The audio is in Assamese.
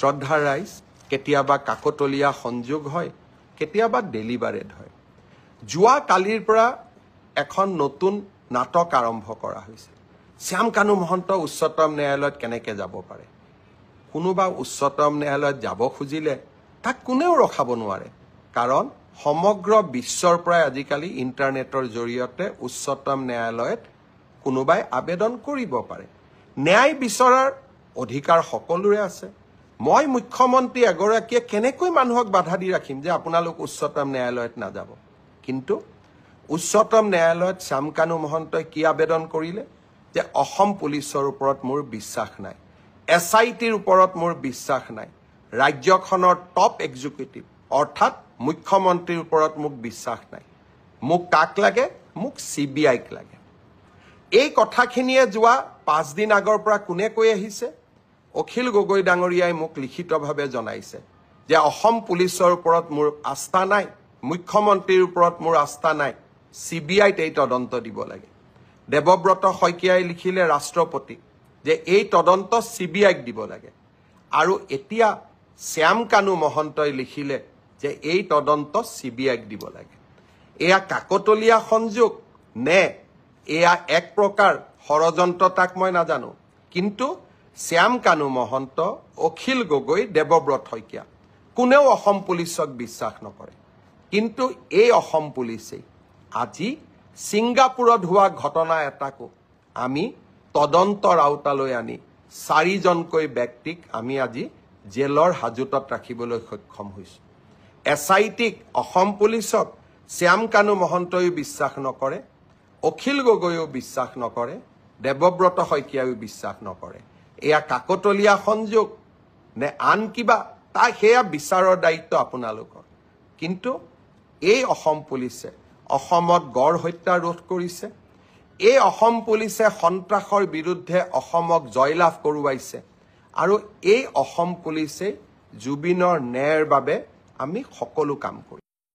শ্ৰদ্ধাৰ ৰাইজ কেতিয়াবা কাকতলীয়া সংযোগ হয় কেতিয়াবা ডেলিভাৰেড হয় যোৱা কালিৰ পৰা এখন নতুন নাটক আৰম্ভ কৰা হৈছে শ্যাম কানু মহন্ত উচ্চতম ন্যায়ালয়ত কেনেকৈ যাব পাৰে কোনোবা উচ্চতম ন্যায়ালয়ত যাব খুজিলে তাক কোনেও ৰখাব নোৱাৰে কাৰণ সমগ্ৰ বিশ্বৰ পৰা আজিকালি ইণ্টাৰনেটৰ জৰিয়তে উচ্চতম ন্যায়ালয়ত কোনোবাই আবেদন কৰিব পাৰে ন্যায় বিচৰাৰ অধিকাৰ সকলোৰে আছে মই মুখ্যমন্ত্ৰী এগৰাকীয়ে কেনেকৈ মানুহক বাধা দি ৰাখিম যে আপোনালোক উচ্চতম ন্যায়ালয়ত নাযাব কিন্তু উচ্চতম ন্যায়ালয়ত শ্যাম কানু মহন্তই কি আবেদন কৰিলে যে অসম পুলিচৰ ওপৰত মোৰ বিশ্বাস নাই SITৰ ওপৰত মোৰ বিশ্বাস নাই ৰাজ্যখনৰ টপ এক্সিকিউটিভ অৰ্থাৎ মুখ্যমন্ত্ৰীৰ ওপৰত মোক বিশ্বাস নাই মোক কাক লাগে মোক CBIক লাগে এই কথাখিনিয়ে যোৱা 5 দিন আগৰ পৰা কোনে কৈ আহিছে অখিল গগৈ ডাঙৰীয়াই মোক লিখিতভাৱে জনাইছে যে অসম পুলিচৰ ওপৰত মোৰ আস্থা নাই মুখ্যমন্ত্ৰীৰ ওপৰত মোৰ আস্থা নাই CBIত এই তদন্ত দিব লাগে দেৱব্ৰত শইকীয়াই লিখিলে ৰাষ্ট্ৰপতিক যে এই তদন্ত CBIক দিব লাগে আৰু এতিয়া শ্যাম কানু মহন্তই লিখিলে যে এই তদন্ত CBIক দিব লাগে এয়া কাকতলীয়া সংযোগ নে এয়া এক প্ৰকাৰ ষড়যন্ত্ৰ তাক মই নাজানো কিন্তু শ্যাম কানু মহন্ত অখিল গগৈ দেৱব্ৰত শইকীয়া কোনেও অসম পুলিচক বিশ্বাস নকৰে কিন্তু এই অসম পুলিচে আজি ছিংগাপুৰত হোৱা ঘটনা এটাকো আমি তদন্তৰ আওতালৈ আনি 4জনকৈ ব্যক্তিক আমি আজি জেলৰ হাজতত ৰাখিবলৈ সক্ষম হৈছো SITক অসম পুলিচক শ্যাম কানু মহন্তয়ো বিশ্বাস নকৰে অখিল গগৈও বিশ্বাস নকৰে দেৱব্ৰত শইকীয়াও বিশ্বাস নকৰে এয়া কাকতলীয়া সংযোগ নে আন কিবা তাই সেয়া বিচাৰৰ দায়িত্ব আপোনালোকৰ কিন্তু এই অসম পুলিচে অসমত গড় হত্যা ৰোধ কৰিছে এই অসম পুলিচে সন্ত্ৰাসৰ বিৰুদ্ধে অসমক জয়লাভ কৰোৱাইছে আৰু এই অসম পুলিচে জুবিনৰ ন্যায়ৰ বাবে আমি সকলো কাম কৰিম